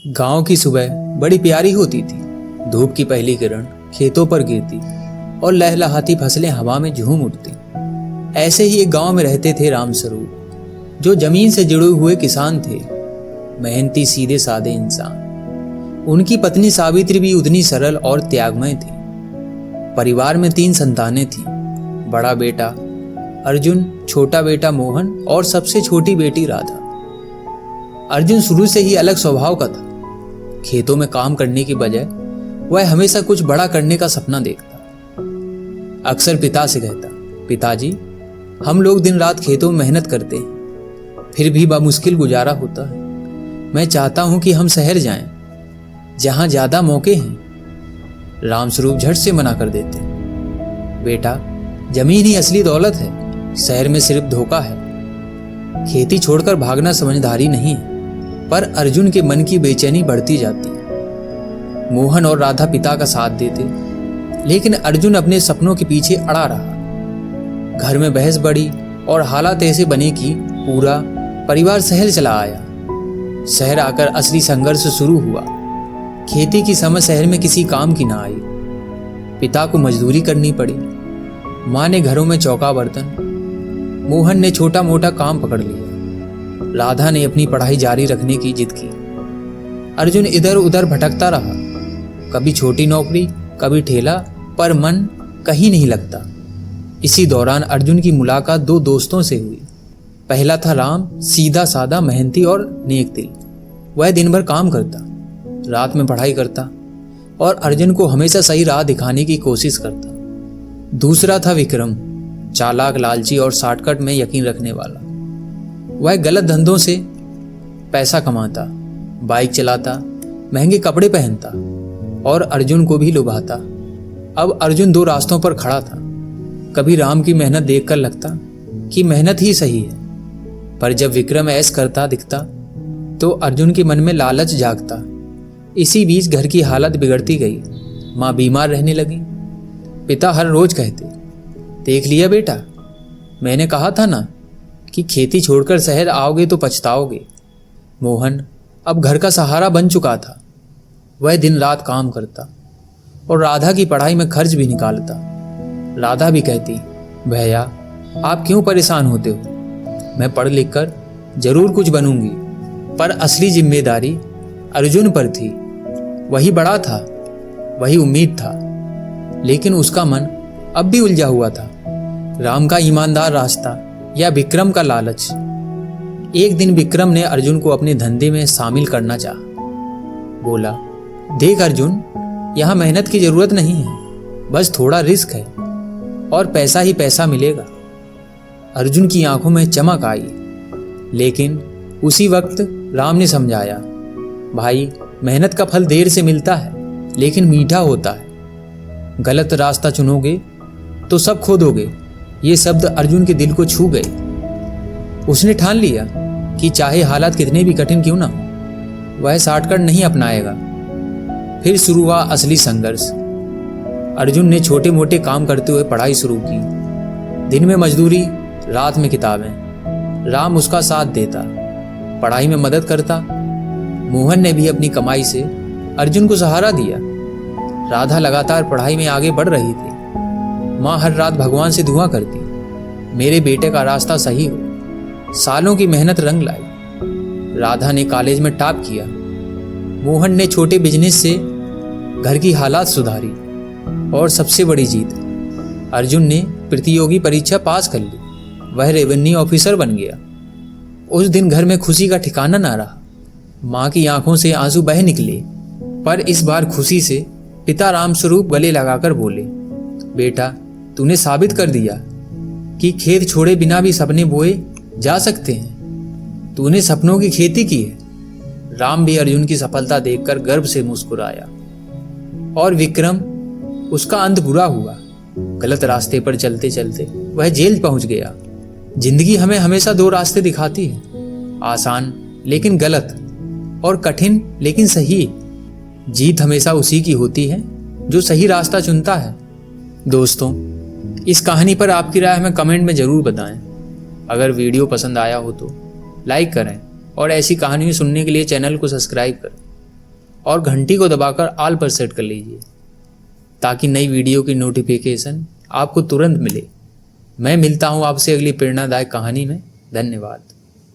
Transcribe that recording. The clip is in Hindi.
गांव की सुबह बड़ी प्यारी होती थी। धूप की पहली किरण खेतों पर गिरती और लहलहाती फसलें हवा में झूम उठती। ऐसे ही एक गांव में रहते थे रामस्वरूप, जो जमीन से जुड़े हुए किसान थे, मेहनती सीधे साधे इंसान। उनकी पत्नी सावित्री भी उतनी सरल और त्यागमय थी। परिवार में 3 संतानें थीं। बड़ा बेटा अर्जुन, छोटा बेटा मोहन और सबसे छोटी बेटी राधा। अर्जुन शुरू से ही अलग स्वभाव का था। खेतों में काम करने की बजाय वह हमेशा कुछ बड़ा करने का सपना देखता। अक्सर पिता से कहता, पिताजी, हम लोग दिन रात खेतों में मेहनत करते हैं, फिर भी बामुश्किल गुजारा होता है। मैं चाहता हूं कि हम शहर जाएं, जहां ज्यादा मौके हैं। रामस्वरूप झट से मना कर देते, बेटा, जमीन ही असली दौलत है, शहर में सिर्फ धोखा है। खेती छोड़कर भागना समझदारी नहीं है। पर अर्जुन के मन की बेचैनी बढ़ती जाती। मोहन और राधा पिता का साथ देते, लेकिन अर्जुन अपने सपनों के पीछे अड़ा रहा। घर में बहस बढ़ी और हालात ऐसे बने कि पूरा परिवार शहर चला आया। शहर आकर असली संघर्ष शुरू हुआ। खेती की समझ शहर में किसी काम की ना आई। पिता को मजदूरी करनी पड़ी। माँ ने घरों में चौका बर्तन, मोहन ने छोटा मोटा काम पकड़ लिया। राधा ने अपनी पढ़ाई जारी रखने की जिद की। अर्जुन इधर उधर भटकता रहा, कभी छोटी नौकरी, कभी ठेला, पर मन कहीं नहीं लगता। इसी दौरान अर्जुन की मुलाकात 2 दोस्तों से हुई। पहला था राम, सीधा साधा, मेहनती और नेक दिल। वह दिन भर काम करता, रात में पढ़ाई करता और अर्जुन को हमेशा सही राह दिखाने की कोशिश करता। दूसरा था विक्रम, चालाक, लालची और शॉर्टकट में यकीन रखने वाला। वह गलत धंधों से पैसा कमाता, बाइक चलाता, महंगे कपड़े पहनता और अर्जुन को भी लुभाता। अब अर्जुन 2 रास्तों पर खड़ा था। कभी राम की मेहनत देखकर लगता कि मेहनत ही सही है, पर जब विक्रम ऐश करता दिखता तो अर्जुन के मन में लालच जागता। इसी बीच घर की हालत बिगड़ती गई। माँ बीमार रहने लगी। पिता हर रोज कहते, देख लिया बेटा, मैंने कहा था ना कि खेती छोड़कर शहर आओगे तो पछताओगे। मोहन अब घर का सहारा बन चुका था। वह दिन रात काम करता और राधा की पढ़ाई में खर्च भी निकालता। राधा भी कहती, भैया, आप क्यों परेशान होते हो? मैं पढ़ लिख कर जरूर कुछ बनूंगी। पर असली जिम्मेदारी अर्जुन पर थी। वही बड़ा था, वही उम्मीद था, लेकिन उसका मन अब भी उलझा हुआ था। राम का ईमानदार रास्ता या विक्रम का लालच। एक दिन विक्रम ने अर्जुन को अपने धंधे में शामिल करना चाहा। बोला, देख अर्जुन, यहाँ मेहनत की जरूरत नहीं है, बस थोड़ा रिस्क है और पैसा ही पैसा मिलेगा। अर्जुन की आंखों में चमक आई, लेकिन उसी वक्त राम ने समझाया, भाई, मेहनत का फल देर से मिलता है, लेकिन मीठा होता है। गलत रास्ता चुनोगे तो सब खो दोगे। ये शब्द अर्जुन के दिल को छू गए। उसने ठान लिया कि चाहे हालात कितने भी कठिन क्यों ना हो, वह शॉर्टकट नहीं अपनाएगा। फिर शुरू हुआ असली संघर्ष। अर्जुन ने छोटे मोटे काम करते हुए पढ़ाई शुरू की। दिन में मजदूरी, रात में किताबें। राम उसका साथ देता, पढ़ाई में मदद करता। मोहन ने भी अपनी कमाई से अर्जुन को सहारा दिया। राधा लगातार पढ़ाई में आगे बढ़ रही थी। माँ हर रात भगवान से दुआ करती, मेरे बेटे का रास्ता सही हो। सालों की मेहनत रंग लाई। राधा ने कॉलेज में टॉप किया। मोहन ने छोटे बिजनेस से घर की हालात सुधारी। और सबसे बड़ी जीत, अर्जुन ने प्रतियोगी परीक्षा पास कर ली। वह रेवेन्यू ऑफिसर बन गया। उस दिन घर में खुशी का ठिकाना ना रहा। माँ की आंखों से आंसू बह निकले। पर इस बार खुशी से पिता रामस्वरूप गले लगाकर बोले, बेटा, तूने साबित कर दिया कि खेत छोड़े बिना भी सपने बोए जा सकते हैं। तूने सपनों की खेती की है। राम भी अर्जुन की सफलता देखकर गर्व से मुस्कुराया। और विक्रम, उसका अंत बुरा हुआ। गलत रास्ते पर चलते चलते वह जेल पहुंच गया। जिंदगी हमें हमेशा 2 रास्ते दिखाती है, आसान लेकिन गलत, और कठिन लेकिन सही। जीत हमेशा उसी की होती है जो सही रास्ता चुनता है। दोस्तों, इस कहानी पर आपकी राय हमें कमेंट में ज़रूर बताएं। अगर वीडियो पसंद आया हो तो लाइक करें और ऐसी कहानियाँ सुनने के लिए चैनल को सब्सक्राइब करें। और घंटी को दबाकर ऑल पर सेट कर लीजिए ताकि नई वीडियो की नोटिफिकेशन आपको तुरंत मिले। मैं मिलता हूँ आपसे अगली प्रेरणादायक कहानी में। धन्यवाद।